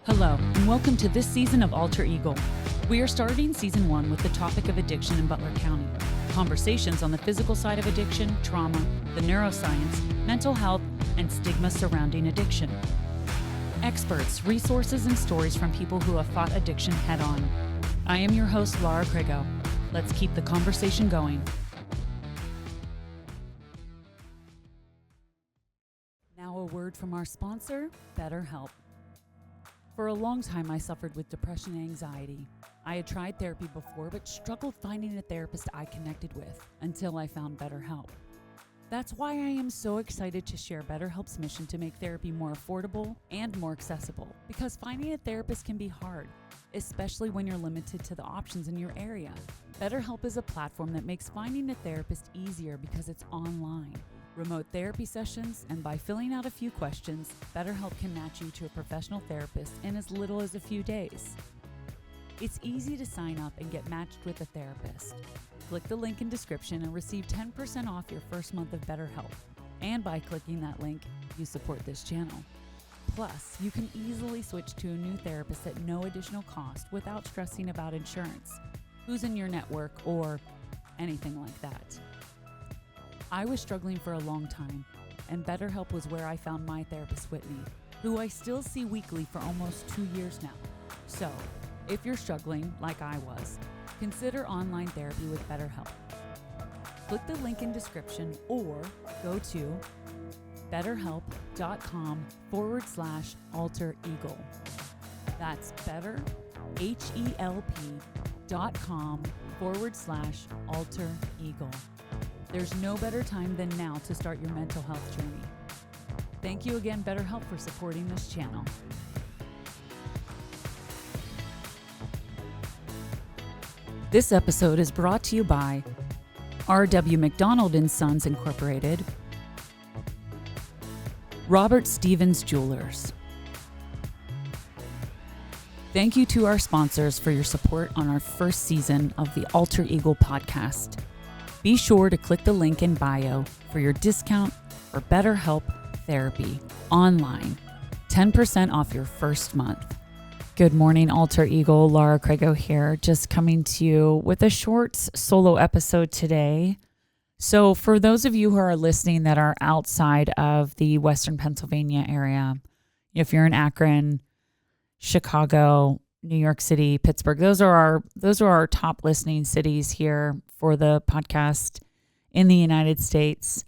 Hello, and welcome to this season of Alter Eagle. We are starting season 1 with the topic of addiction in Butler County. Conversations on the physical side of addiction, trauma, the neuroscience, mental health, and stigma surrounding addiction. Experts, resources, and stories from people who have fought addiction head on. I am your host, Laura Crago. Let's keep the conversation going. Now a word from our sponsor, BetterHelp. For a long time, I suffered with depression and anxiety. I had tried therapy before, but struggled finding a therapist I connected with until I found BetterHelp. That's why I am so excited to share BetterHelp's mission to make therapy more affordable and more accessible, because finding a therapist can be hard, especially when you're limited to the options in your area. BetterHelp is a platform that makes finding a therapist easier because it's online. Remote therapy sessions, and by filling out a few questions, BetterHelp can match you to a professional therapist in as little as a few days. It's easy to sign up and get matched with a therapist. Click the link in description and receive 10% off your first month of BetterHelp. And by clicking that link, you support this channel. Plus, you can easily switch to a new therapist at no additional cost without stressing about insurance, who's in your network, or anything like that. I was struggling for a long time, and BetterHelp was where I found my therapist, Whitney, who I still see weekly for almost 2 years now. So, if you're struggling like I was, consider online therapy with BetterHelp. Click the link in description or go to betterhelp.com/altereagle. That's betterhelp.com/altereagle. There's no better time than now to start your mental health journey. Thank you again, BetterHelp, for supporting this channel. This episode is brought to you by R.W. McDonald & Sons Incorporated, Robert Stevens Jewelers. Thank you to our sponsors for your support on our first season of the Alter Eagle podcast. Be sure to click the link in bio for your discount for BetterHelp Therapy online. 10% off your first month. Good morning, Alter Eagle. Laura Crago here, just coming to you with a short solo episode today. So for those of you who are listening that are outside of the Western Pennsylvania area, if you're in Akron, Chicago, New York City, Pittsburgh, those are our top listening cities here for the podcast in the United States.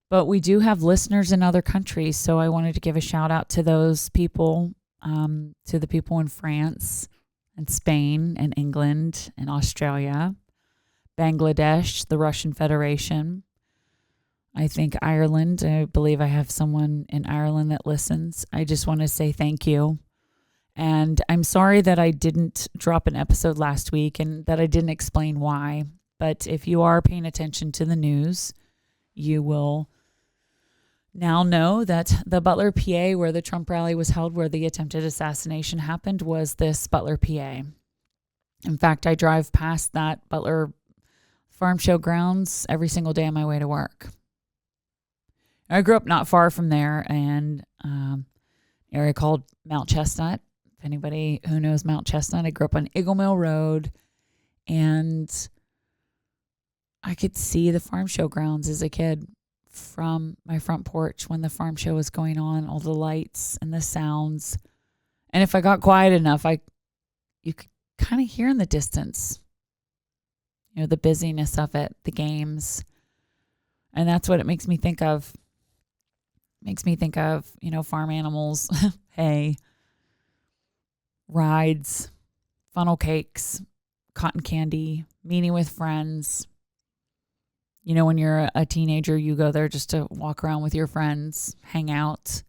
But we do have listeners in other countries, so I wanted to give a shout out to those people, to the people in France and Spain and England and Australia, Bangladesh, the Russian Federation. I think Ireland. I believe I have someone in Ireland that listens. I just want to say thank you. And I'm sorry that I didn't drop an episode last week and that I didn't explain why. But if you are paying attention to the news, you will now know that the Butler, PA, where the Trump rally was held, where the attempted assassination happened, was this Butler, PA. In fact, I drive past that Butler farm show grounds every single day on my way to work. I grew up not far from there, and an area called Mount Chestnut. If anybody who knows Mount Chestnut, I grew up on Eagle Mill Road, and I could see the farm show grounds as a kid from my front porch when the farm show was going on, all the lights and the sounds. And if I got quiet enough, you could kind of hear in the distance, the busyness of it, the games. And that's what it makes me think of. Farm animals, hay, rides, funnel cakes, cotton candy, meeting with friends. When you're a teenager, you go there just to walk around with your friends, hang out.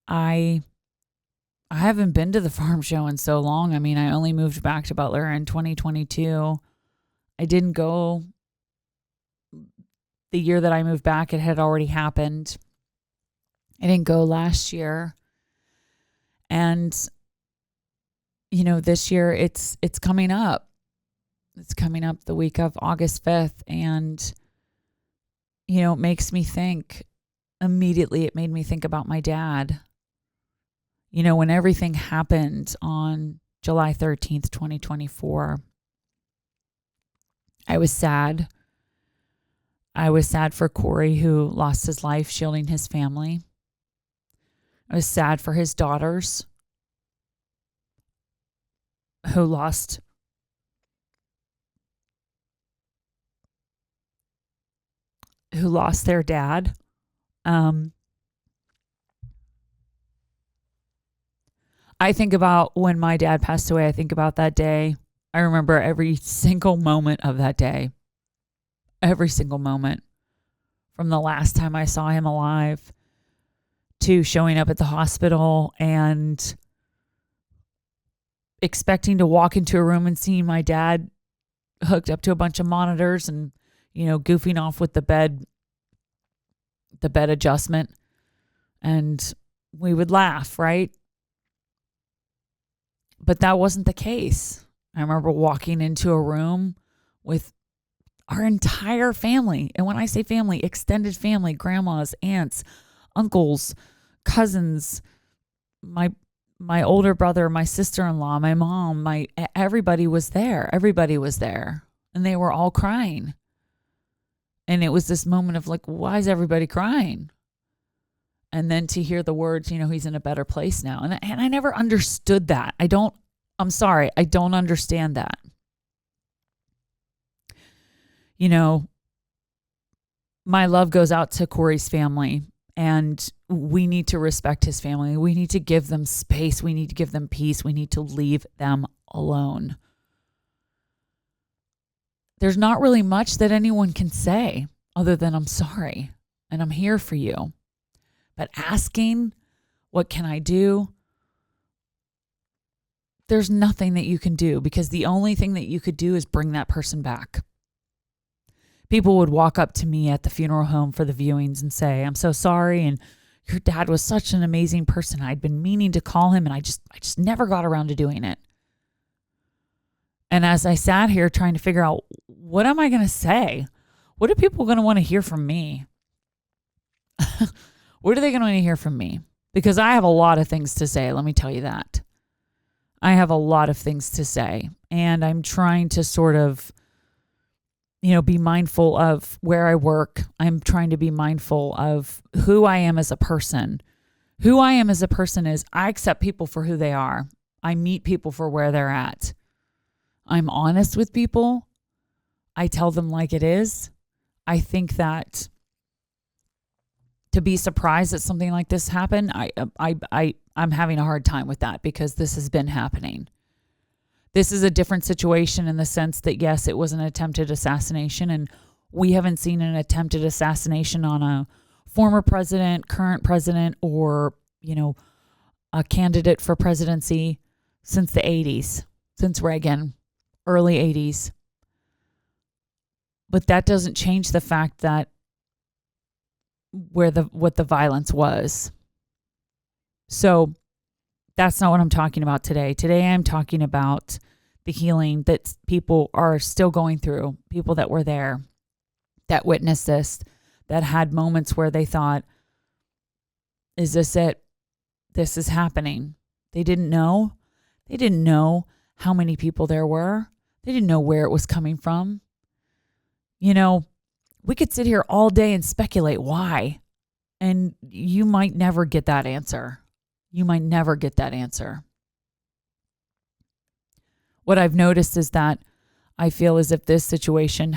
I haven't been to the farm show in so long. I mean, I only moved back to Butler in 2022. I didn't go the year that I moved back. It had already happened. I didn't go last year. And, this year it's coming up. It's coming up the week of August 5th. And, it makes me think immediately. It made me think about my dad. When everything happened on July 13th, 2024, I was sad. I was sad for Corey, who lost his life shielding his family. I was sad for his daughters, who lost their dad. I think about when my dad passed away. I think about that day. I remember every single moment of that day. Every single moment. From the last time I saw him alive to showing up at the hospital and expecting to walk into a room and seeing my dad hooked up to a bunch of monitors and, goofing off with the bed adjustment. And we would laugh, right? But that wasn't the case. I remember walking into a room with our entire family. And when I say family, extended family, grandmas, aunts, uncles, cousins, my older brother, my sister-in-law, my mom, everybody was there. Everybody was there. And they were all crying. And it was this moment of like, why is everybody crying? And then to hear the words, he's in a better place now. And I never understood that. I'm sorry, I don't understand that. My love goes out to Corey's family, and we need to respect his family. We need to give them space. We need to give them peace. We need to leave them alone. There's not really much that anyone can say other than I'm sorry and I'm here for you. But asking, what can I do? There's nothing that you can do, because the only thing that you could do is bring that person back. People would walk up to me at the funeral home for the viewings and say, I'm so sorry. And your dad was such an amazing person. I'd been meaning to call him and I just never got around to doing it. And as I sat here trying to figure out, what am I going to say? What are people going to want to hear from me? What are they going to want to hear from me? Because I have a lot of things to say. Let me tell you that. I have a lot of things to say. And I'm trying to sort of, be mindful of where I work. I'm trying to be mindful of who I am as a person. Who I am as a person is I accept people for who they are. I meet people for where they're at. I'm honest with people. I tell them like it is. I think that to be surprised that something like this happened, I'm having a hard time with that, because this has been happening. This is a different situation in the sense that, yes, it was an attempted assassination, and we haven't seen an attempted assassination on a former president, current president, or, a candidate for presidency since the 80s, since Reagan, early 80s. But that doesn't change the fact that what the violence was. So that's not what I'm talking about today. Today I'm talking about the healing that people are still going through, people that were there, that witnessed this, that had moments where they thought, is this it? This is happening. They didn't know. They didn't know how many people there were. They didn't know where it was coming from. We could sit here all day and speculate why, and you might never get that answer. You might never get that answer. What I've noticed is that I feel as if this situation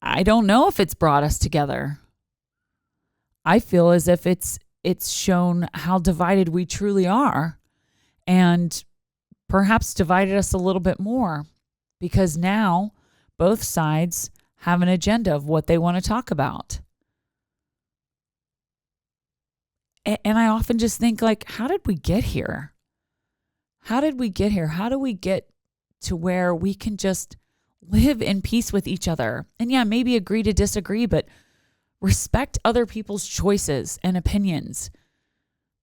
I don't know if it's brought us together. I feel as if it's shown how divided we truly are, and perhaps divided us a little bit more, because now both sides have an agenda of what they want to talk about. And I often just think, like, how did we get here? How did we get here? How do we get to where we can just live in peace with each other? And yeah, maybe agree to disagree, but respect other people's choices and opinions,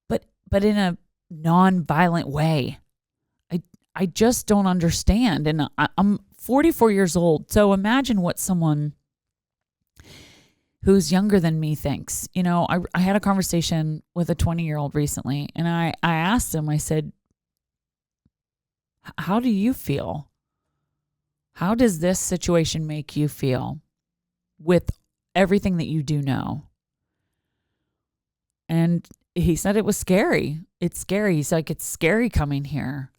but in a non-violent way. I just don't understand. And I'm 44 years old. So imagine what someone who's younger than me thinks. I had a conversation with a 20-year-old recently, and I asked him, I said, how do you feel? How does this situation make you feel with everything that you do know? And he said it was scary. It's scary. He's like, it's scary coming here.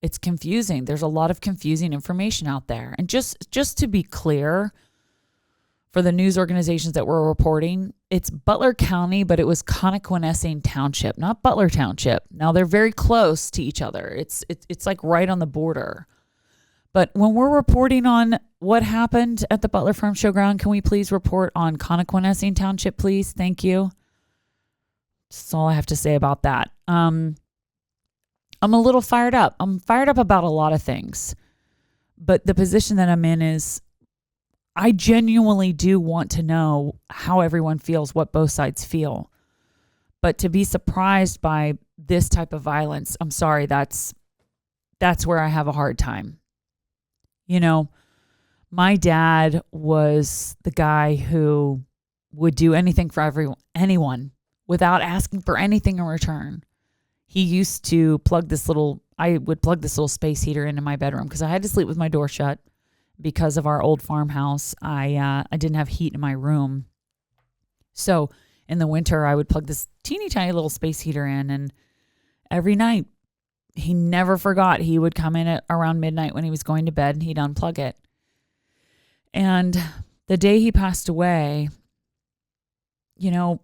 It's confusing. There's a lot of confusing information out there. And just to be clear, for the news organizations that were reporting, it's Butler County, but it was Connequenessing Township, not Butler Township. Now they're very close to each other. It's like right on the border. But when we're reporting on what happened at the Butler Farm Showground, can we please report on Connequenessing Township, please? Thank you. That's all I have to say about that. I'm a little fired up. I'm fired up about a lot of things. But the position that I'm in is I genuinely do want to know how everyone feels, what both sides feel. But to be surprised by this type of violence, I'm sorry, that's where I have a hard time. My dad was the guy who would do anything for anyone without asking for anything in return. He used to I would plug this little space heater into my bedroom because I had to sleep with my door shut. Because of our old farmhouse, I didn't have heat in my room. So in the winter, I would plug this teeny tiny little space heater in. And every night, he never forgot. He would come in at around midnight when he was going to bed and he'd unplug it. And the day he passed away, I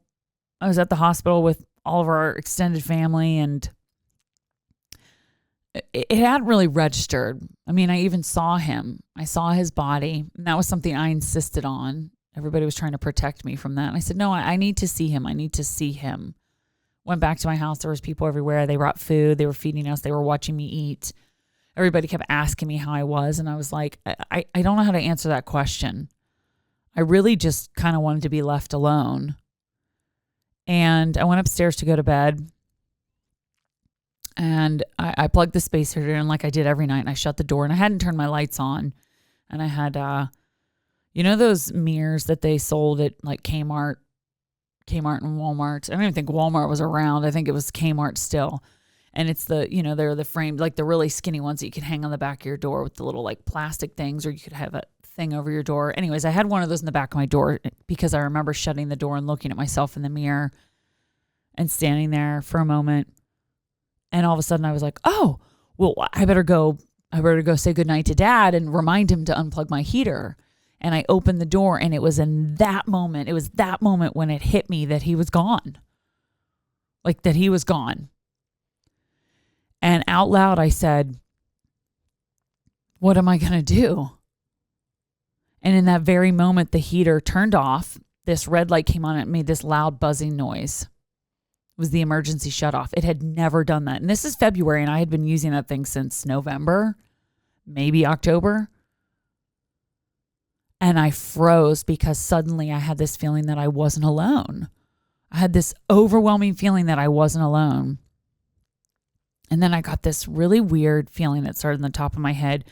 was at the hospital with all of our extended family, and it hadn't really registered. I mean, I even saw him. I saw his body, and that was something I insisted on. Everybody was trying to protect me from that. And I said, no, I need to see him. I need to see him. Went back to my house. There was people everywhere. They brought food. They were feeding us. They were watching me eat. Everybody kept asking me how I was. And I was like, I don't know how to answer that question. I really just kind of wanted to be left alone. And I went upstairs to go to bed. And I plugged the space heater in like I did every night, and I shut the door, and I hadn't turned my lights on. And I had, those mirrors that they sold at like Kmart and Walmart. I don't even think Walmart was around. I think it was Kmart still. And it's they're the framed, like the really skinny ones that you can hang on the back of your door with the little like plastic things, or you could have a thing over your door. Anyways, I had one of those in the back of my door because I remember shutting the door and looking at myself in the mirror and standing there for a moment. And all of a sudden I was like, oh, well, I better go say goodnight to Dad and remind him to unplug my heater. And I opened the door, and it was that moment when it hit me that he was gone. Like that he was gone. And out loud I said, what am I going to do? And in that very moment, the heater turned off. This red light came on and it made this loud buzzing noise. Was the emergency shutoff. It had never done that. And this is February, and I had been using that thing since November, maybe October. And I froze because suddenly I had this feeling that I wasn't alone. I had this overwhelming feeling that I wasn't alone. And then I got this really weird feeling that started in the top of my head.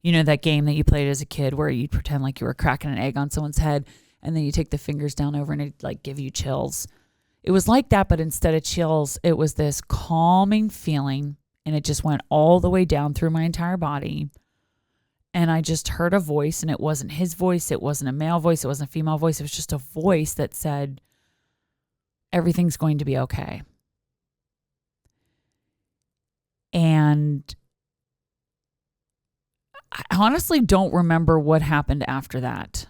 That game that you played as a kid where you'd pretend like you were cracking an egg on someone's head, and then you take the fingers down over and it'd like give you chills. It was like that, but instead of chills, it was this calming feeling, and it just went all the way down through my entire body. And I just heard a voice, and it wasn't his voice. It wasn't a male voice. It wasn't a female voice. It was just a voice that said, everything's going to be okay. And I honestly don't remember what happened after that.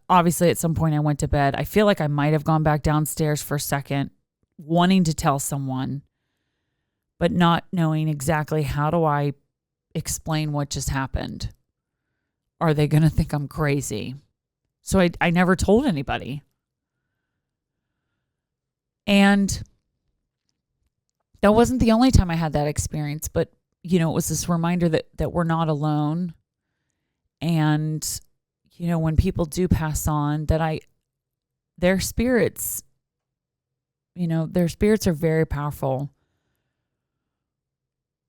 Obviously, at some point I went to bed. I feel like I might have gone back downstairs for a second, wanting to tell someone, but not knowing exactly how do I explain what just happened. Are they going to think I'm crazy? So I never told anybody. And that wasn't the only time I had that experience, but it was this reminder that we're not alone. And when people do pass on, that their spirits are very powerful.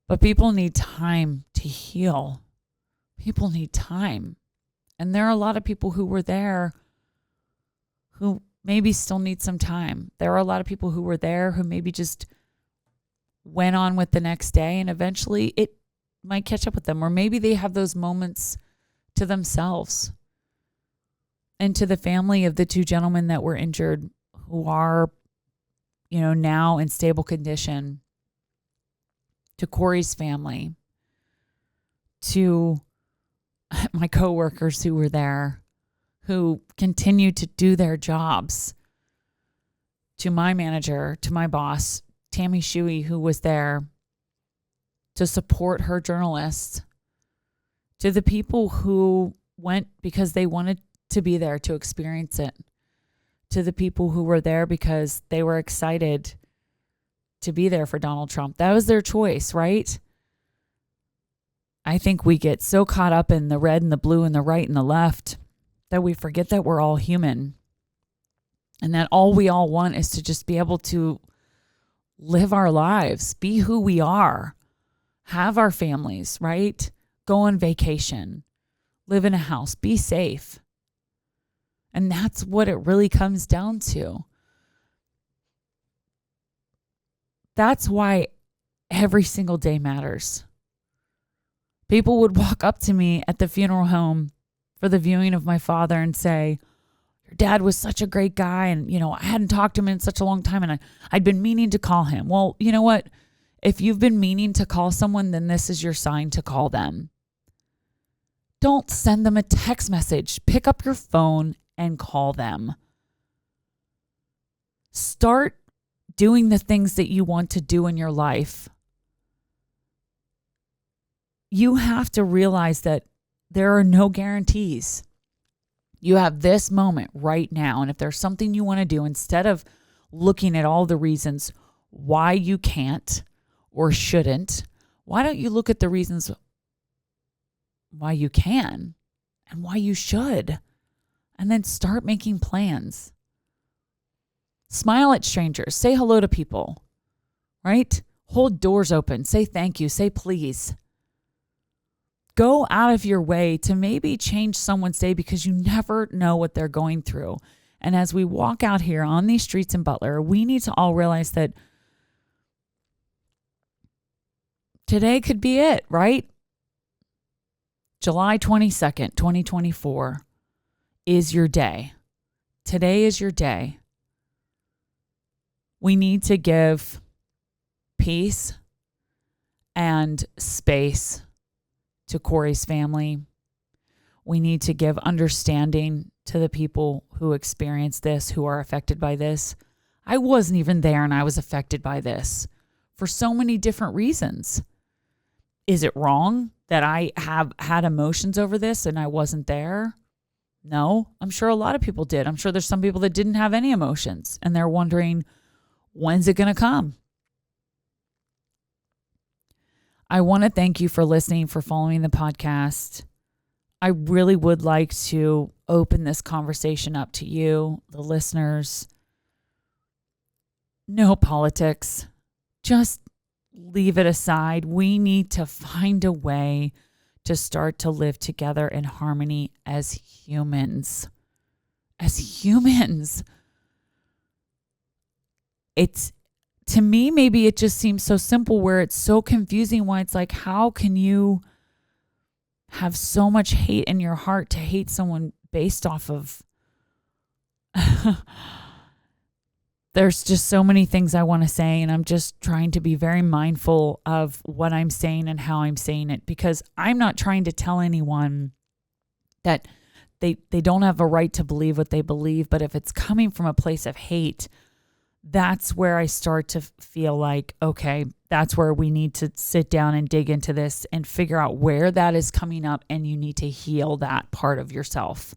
But people need time to heal. People need time. And there are a lot of people who were there who maybe still need some time. There are a lot of people who were there who maybe just went on with the next day, and eventually it might catch up with them. Or maybe they have those moments to themselves. And to the family of the two gentlemen that were injured, who are, now in stable condition, to Corey's family, to my coworkers who were there, who continue to do their jobs, to my manager, to my boss, Tammy Shuey, who was there to support her journalists, to the people who went because they wanted to be there to experience it, to the people who were there because they were excited to be there for Donald Trump. That was their choice, right? I think we get so caught up in the red and the blue and the right and the left that we forget that we're all human, and that all we all want is to just be able to live our lives, be who we are, have our families, right? Go on vacation, live in a house, be safe. And that's what it really comes down to. That's why every single day matters. People would walk up to me at the funeral home for the viewing of my father and say, your dad was such a great guy, and, I hadn't talked to him in such a long time, and I'd been meaning to call him. Well, you know what? If you've been meaning to call someone, then this is your sign to call them. Don't send them a text message. Pick up your phone and call them. Start doing the things that you want to do in your life. You have to realize that there are no guarantees. You have this moment right now. And if there's something you want to do, instead of looking at all the reasons why you can't or shouldn't, why don't you look at the reasons why you can and why you should? And then start making plans. Smile at strangers. Say hello to people, right? Hold doors open. Say thank you. Say please. Go out of your way to maybe change someone's day, because you never know what they're going through. And as we walk out here on these streets in Butler, we need to all realize that today could be it, right? July 22nd, 2024 is your day. Today is your day. We need to give peace and space to Corey's family. We need to give understanding to the people who experience this, who are affected by this. I wasn't even there, and I was affected by this for so many different reasons. Is it wrong that I have had emotions over this and I wasn't there? No, I'm sure a lot of people did. I'm sure there's some people that didn't have any emotions, and they're wondering, when's it going to come? I want to thank you for listening, for following the podcast. I really would like to open this conversation up to you, the listeners. No politics. Just leave it aside. We need to find a way to start to live together in harmony as humans. As humans. To me, maybe it just seems so simple, where it's so confusing, why it's like, how can you have so much hate in your heart to hate someone based off of... There's just so many things I want to say, and I'm just trying to be very mindful of what I'm saying and how I'm saying it, because I'm not trying to tell anyone that they don't have a right to believe what they believe. But if it's coming from a place of hate, that's where I start to feel like, okay, that's where we need to sit down and dig into this and figure out where that is coming up, and you need to heal that part of yourself.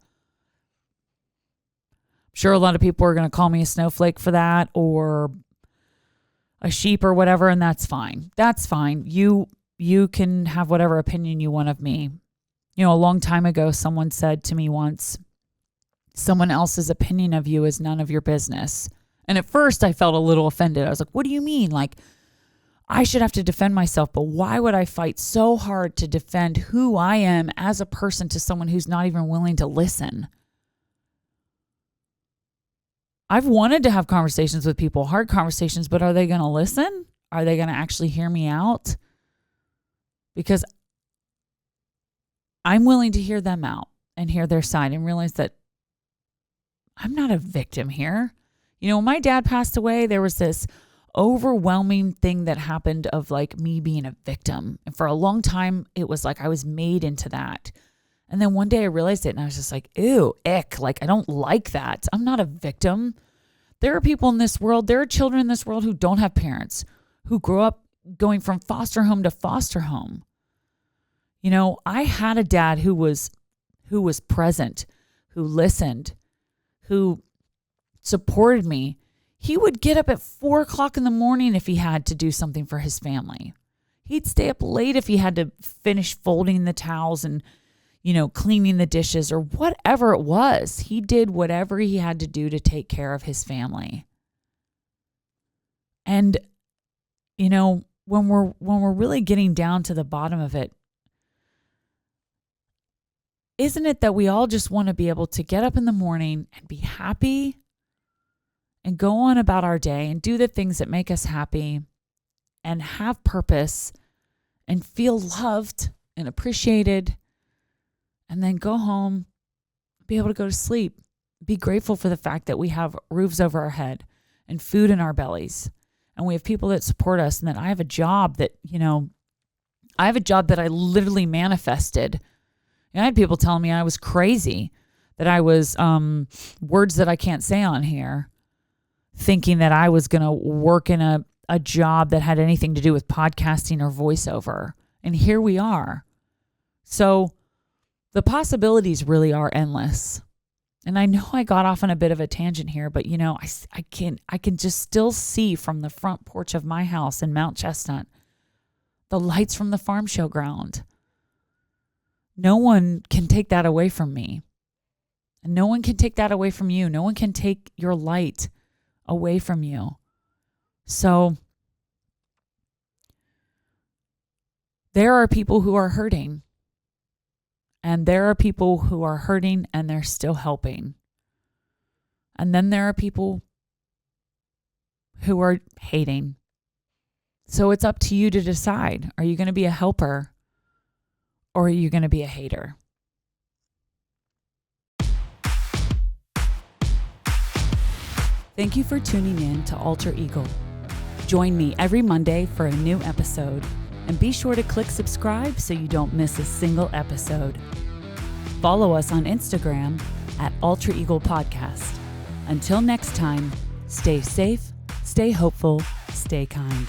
I'm sure a lot of people are going to call me a snowflake for that, or a sheep or whatever, and that's fine. That's fine. You can have whatever opinion you want of me. A long time ago, someone said to me once, someone else's opinion of you is none of your business. And at first I felt a little offended. I was like, what do you mean? Like, I should have to defend myself, but why would I fight so hard to defend who I am as a person to someone who's not even willing to listen? I've wanted to have conversations with people, hard conversations, but are they going to listen? Are they going to actually hear me out? Because I'm willing to hear them out and hear their side and realize that I'm not a victim here. You know, when my dad passed away, there was this overwhelming thing that happened of like me being a victim. And for a long time, it was like I was made into that. And then one day I realized it and I was just like, ew, ick. Like, I don't like that. I'm not a victim. There are people in this world, there are children in this world who don't have parents, who grow up going from foster home to foster home. You know, I had a dad who was present, who listened, who supported me. He would get up at 4:00 in the morning if he had to do something for his family. He'd stay up late if he had to finish folding the towels and, you know, cleaning the dishes or whatever it was. He did whatever he had to do to take care of his family. And, you know, when we're really getting down to the bottom of it, isn't it that we all just want to be able to get up in the morning and be happy and go on about our day and do the things that make us happy and have purpose and feel loved and appreciated, and then go home, be able to go to sleep, be grateful for the fact that we have roofs over our head and food in our bellies, and we have people that support us, and that I have a job that, you know, I literally manifested. And I had people telling me I was crazy, that I was, words that I can't say on here, thinking that I was going to work in a job that had anything to do with podcasting or voiceover. And here we are. So the possibilities really are endless. And I know I got off on a bit of a tangent here, but you know, I can just still see from the front porch of my house in Mount Chestnut, the lights from the farm show ground. No one can take that away from me. And no one can take that away from you. No one can take your light away from you. So there are people who are hurting. And there are people who are hurting and they're still helping. And then there are people who are hating. So it's up to you to decide. Are you going to be a helper? Or are you going to be a hater? Thank you for tuning in to Alter Ego. Join me every Monday for a new episode, and be sure to click subscribe so you don't miss a single episode. Follow us on Instagram at Alter Ego Podcast. Until next time, stay safe, stay hopeful, stay kind.